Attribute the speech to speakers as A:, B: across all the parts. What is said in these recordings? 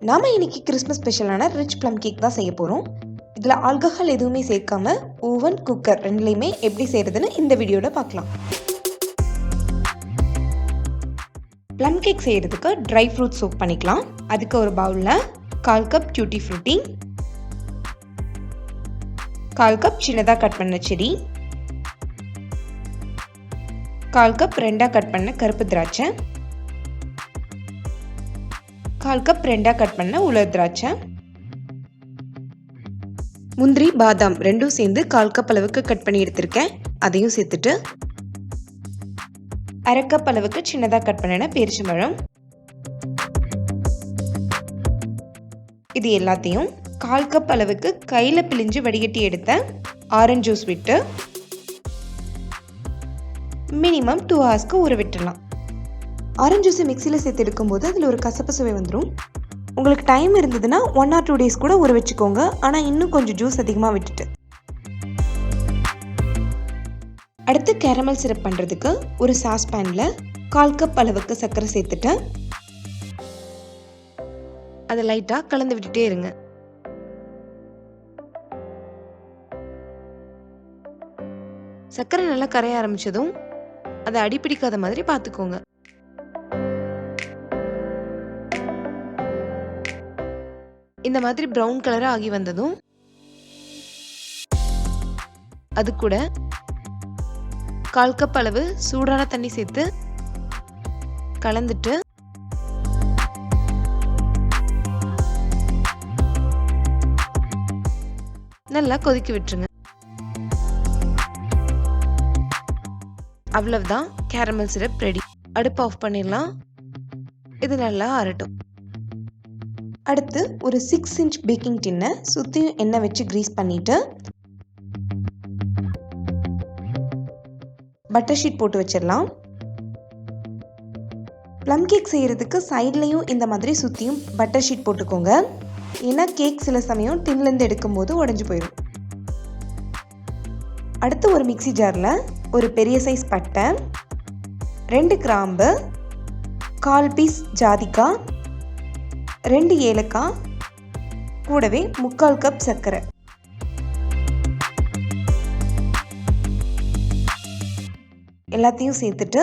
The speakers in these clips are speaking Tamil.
A: நாம இன்னைக்கு கிறிஸ்மஸ் ஸ்பெஷலான ரிச் ப்ளம் கேக் தான் செய்ய போகிறோம். இதில் ஆல்கஹால் எதுவுமே சேர்க்காம ஓவன் குக்கர் ரெண்டுலேயுமே எப்படி செய்கிறதுன்னு இந்த வீடியோட பார்க்கலாம். ப்ளம் கேக் செய்கிறதுக்கு ட்ரை ஃப்ரூட்ஸ் சோக் பண்ணிக்கலாம். அதுக்கு ஒரு பவுலில் 1/4 கப் டியூட்டி ஃப்ரூட்டி, 1/4 கப் சின்னதாக கட் பண்ண செரி, 1/4 கப் 2 கட் பண்ண கருப்பு திராட்சை, 1/4 கப் 2 கட் பண்ண உலர் திராட்சை, முந்திரி பாதாம் ரெண்டும் சேர்ந்து 1/4 கப் அளவுக்கு கட் பண்ணி எடுத்திருக்கேன். அதையும் சேர்த்துட்டு 1/2 கப் அளவுக்கு சின்னதாக கட் பண்ணின பேரிச்சம்பழம், இது எல்லாத்தையும் 1/4 கப் அளவுக்கு கையில் பிழிஞ்சு வடிகட்டி எடுத்த ஆரஞ்சு ஜூஸ் விட்டு மினிமம் 2 ஹவர்ஸ்க்கு ஊற விட்டுடலாம். ஆரஞ்சு ஜூஸை மிக்சியில் சேர்த்து எடுக்கும்போது அதில் ஒரு கசப்பு சுவை வந்துடும். உங்களுக்கு டைம் இருந்ததுன்னா 1 or 2 days கூட ஊற வச்சுக்கோங்க. ஆனால் இன்னும் கொஞ்சம் ஜூஸ் அதிகமாக விட்டுட்டு. அடுத்து கேரமல் சிரப் பண்ணுறதுக்கு ஒரு சாஸ்பேனில் 1/4 கப் அளவுக்கு சர்க்கரை சேர்த்துட்டு அதை லைட்டாக கலந்து விட்டுட்டே இருங்க. சர்க்கரை நல்லா கரைய ஆரம்பிச்சதும் அதை அடிப்பிடிக்காத மாதிரி பார்த்துக்கோங்க. இந்த மாதிரி ப்ரௌன் கலரா ஆகி வந்ததும் அது கூட 1/4 கப் அளவு சூடான தண்ணி சேர்த்து கலந்துட்டு நல்லா கொதிக்க விட்டுருங்க. அவ்வளவுதான், கேரமல் சிரப் ரெடி. அடுப்பு ஆஃப் பண்ணிடலாம். இது நல்லா ஆறட்டும். அடுத்து ஒரு 6 inch பேக்கிங் டின்னை சுற்றியும் எண்ணெய் வச்சு கிரீஸ் பண்ணிட்டு பட்டர் ஷீட் போட்டு வச்சிடலாம். ப்ளம் கேக் செய்கிறதுக்கு சைட்லையும் இந்த மாதிரி சுற்றியும் பட்டர் ஷீட் போட்டுக்கோங்க. ஏன்னா கேக் சில சமயம் டின்லேருந்து எடுக்கும்போது உடஞ்சி போயிடும். அடுத்து ஒரு மிக்சி ஜாரில் ஒரு பெரிய சைஸ் பட்டை, 2 கிராம்பு, 1/4 பீஸ் ஜாதிக்காய், 2 ஏலக்காய், கூடவே 3/4 கப் சர்க்கரை, எல்லாத்தையும் சேர்த்துட்டு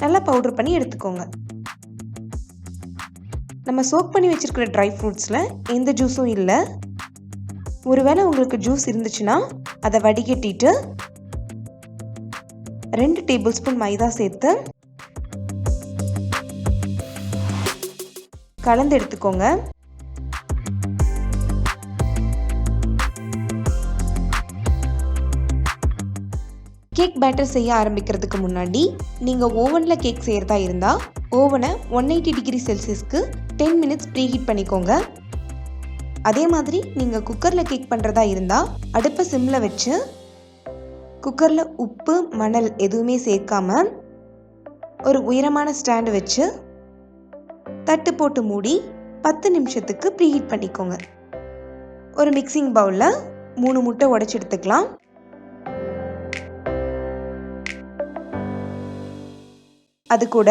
A: நல்லா பவுடர் பண்ணி எடுத்துக்கோங்க. நம்ம சோக் பண்ணி வச்சிருக்கிற ட்ரை ஃப்ரூட்ஸில் எந்த ஜூஸும் இல்லை. ஒருவேளை உங்களுக்கு ஜூஸ் இருந்துச்சுன்னா அதை வடிகட்டிட்டு 2 டேபிள் ஸ்பூன் மைதா சேர்த்து கலந்து எடுத்துக்கோங்க. கேக் பேட்டர் செய்ய ஆரம்பிக்கிறதுக்கு முன்னாடி நீங்கள் ஓவனில் கேக் செய்கிறதா இருந்தால் ஓவனை 180 டிகிரி செல்சியஸ்க்கு 10 மினிட்ஸ் ப்ரீஹீட் பண்ணிக்கோங்க. அதே மாதிரி நீங்கள் குக்கரில் கேக் பண்ணுறதா இருந்தால் அடுப்பை சிம்மில் வச்சு குக்கரில் உப்பு மணல் எதுவுமே சேர்க்காம ஒரு உயரமான ஸ்டாண்டு வச்சு தட்டு போட்டு மூடி 10 நிமிஷத்துக்கு ப்ரீஹீட் பண்ணிக்கோங்க. ஒரு மிக்சிங் பவுலில் 3 முட்டை உடைச்சி எடுத்துக்கலாம். அது கூட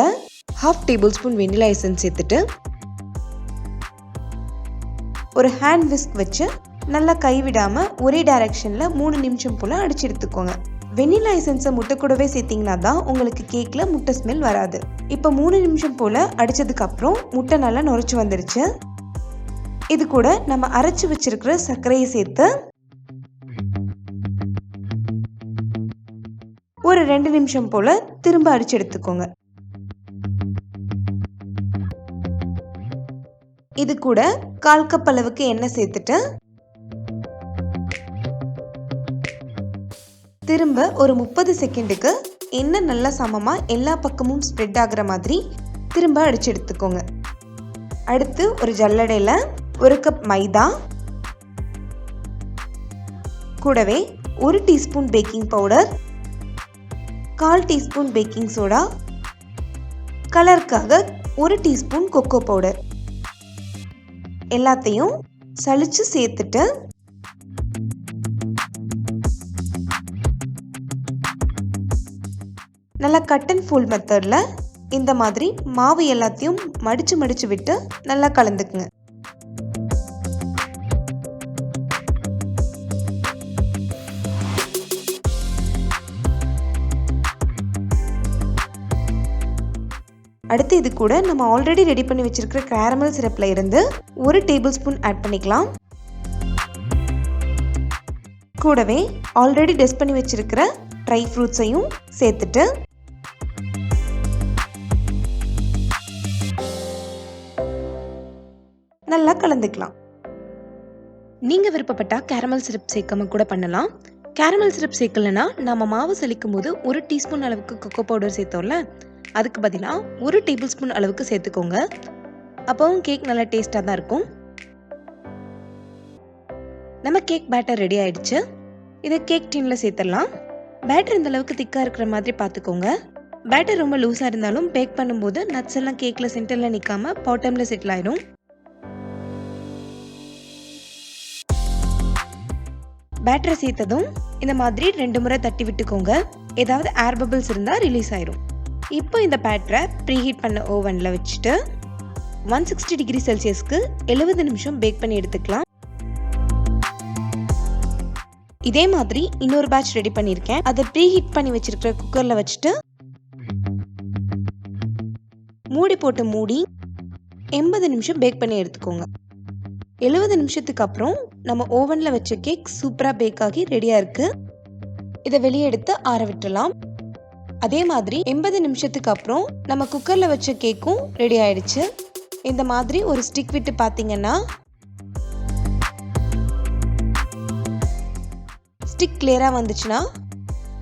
A: 1/2 டேபிள் ஸ்பூன் வெனிலா எசன்ஸ் சேர்த்துட்டு ஒரு ஹேண்ட் விஸ்க் வச்சு நல்லா கைவிடாமல் ஒரே டைரக்ஷனில் 3 நிமிஷம் போல் அடிச்சு எடுத்துக்கோங்க. வெனிலா எசன்ஸை முட்டை கூடவே சேர்த்திங்கன்னா தான் உங்களுக்கு கேக்கில் முட்டை ஸ்மெல் வராது. இப்போ 3 நிமிஷம் போல் அடித்ததுக்கப்புறம் முட்டை நல்லா நுரைச்சி வந்துருச்சு. இது கூட நம்ம அரைச்சி வச்சிருக்கிற சர்க்கரையை சேர்த்து ஒரு 2 நிமிஷம் போல் திரும்ப அடிச்சு எடுத்துக்கோங்க. இது கூட 1/4 கப் அளவுக்கு எண்ணெய் சேர்த்துட்டு திரும்ப ஒரு 30 செகண்டுக்கு எண்ணெய் நல்லா சமமாக எல்லா பக்கமும் ஸ்ப்ரெட் ஆகிற மாதிரி திரும்ப அடிச்சு எடுத்துக்கோங்க. அடுத்து ஒரு ஜல்லடையில் 1 கப் மைதா, கூடவே 1 teaspoon baking powder, 1/4 teaspoon baking soda, கலருக்காக 1 டீஸ்பூன் கொக்கோ பவுடர் எல்லாத்தையும் சலிச்சு சேர்த்துட்டு நல்லா கட் அண்ட் ஃபோல்ட் மெத்தடில் இந்த மாதிரி மாவு எல்லாத்தையும் மடிச்சு விட்டு நல்லா கலந்துக்குங்க. அடுத்து இது கூட நம்ம ஆல்ரெடி ரெடி பண்ணி வச்சிருக்கிற கேரமல் சிரப்ல இருந்து 1 டேபிள் ஸ்பூன் ஆட் பண்ணிக்கலாம். கூடவே ஆல்ரெடி டெஸ்ட் பண்ணி வச்சிருக்கிற ட்ரை ஃப்ரூட்ஸையும் சேர்த்துட்டு நல்லா கலந்துக்கலாம். நீங்க விருப்பப்பட்டா கேரமல் சிரப் சேர்க்காம கூட பண்ணலாம். கேரமல் சிரப் சேர்க்கலனா நம்ம மாவு சலிக்கும் போது 1 டீஸ்பூன் அளவுக்கு கொக்கோ பவுடர் சேர்த்தோம்ல, அதுக்கு பதிலாக 1 டேபிள் ஸ்பூன் அளவுக்கு சேர்த்துக்கோங்க. அப்பவும் கேக் நல்லா டேஸ்டாக தான் இருக்கும். நம்ம கேக் பேட்டர் ரெடி ஆயிடுச்சு. இதை கேக் டின்ல சேர்த்துடலாம். பேட்டர் இந்த அளவுக்கு திக்காக இருக்கிற மாதிரி பார்த்துக்கோங்க. பேட்டர் ரொம்ப லூஸாக இருந்தாலும் பேக் பண்ணும்போது நட்ஸ் எல்லாம் கேக்கில் சென்டரில் நிற்காம பாட்டமில் செட்டில் ஆயிடும். பேட்டரை சேர்த்ததும் இந்த மாதிரி 2 முறை தட்டி விட்டுக்கோங்க. ஏதாவது ஏர் பபிள்ஸ் இருந்தால் ரிலீஸ் ஆயிடும். இப்போ இந்த பேட்டரை ப்ரீஹீட் பண்ண ஓவனில் வச்சுட்டு 160 டிகிரி செல்சியஸ்க்கு 70 நிமிஷம் பேக் பண்ணி எடுத்துக்கலாம். இதே மாதிரி இன்னொரு பேட்ச் ரெடி பண்ணியிருக்கேன். அதை ப்ரீஹீட் பண்ணி வச்சிருக்கிற குக்கரில் வச்சுட்டு மூடி போட்டு மூடி 80 நிமிஷம் பேக் பண்ணி எடுத்துக்கோங்க. 70 நிமிஷத்துக்கு அப்புறம் நம்ம ஓவனில் வச்ச கேக் சூப்பராக பேக் ஆகி ரெடியாக இருக்குது. இதை வெளியே எடுத்து ஆற விட்டுலாம். அதே மாதிரி 80 நிமிஷத்துக்கு அப்புறம் நம்ம குக்கரில் வச்ச கேக்கும் ரெடி ஆயிடுச்சு. இந்த மாதிரி ஒரு ஸ்டிக் விட்டு பார்த்தீங்கன்னா ஸ்டிக் கிளியராக வந்துச்சுன்னா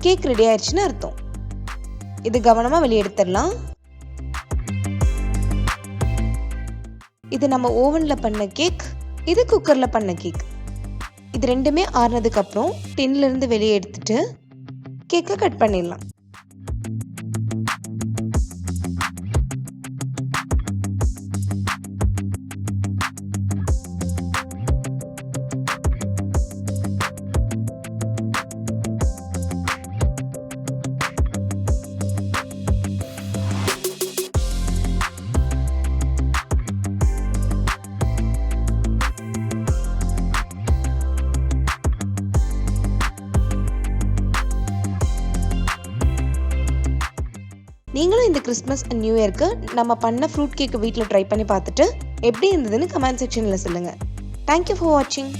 A: கேக் ரெடி ஆயிடுச்சுன்னு அர்த்தம். இது கவனமாக வெளியே எடுத்துடலாம். இது நம்ம ஓவனில் பண்ண கேக், இது குக்கரில் பண்ண கேக். இது ரெண்டுமே ஆறுனதுக்கு அப்புறம் டின்ல இருந்து வெளியே எடுத்துட்டு கேக்கை கட் பண்ணிடலாம். நீங்களும் இந்த கிறிஸ்மஸ் அண்ட் நியூ இயர்க்கு நம்ம பண்ண ஃப்ரூட் கேக்கை வீட்டில் ட்ரை பண்ணி பார்த்துட்டு எப்படி இருந்ததுன்னு கமெண்ட் செக்ஷனில் சொல்லுங்கள். தேங்க்யூ ஃபார் வாட்சிங்.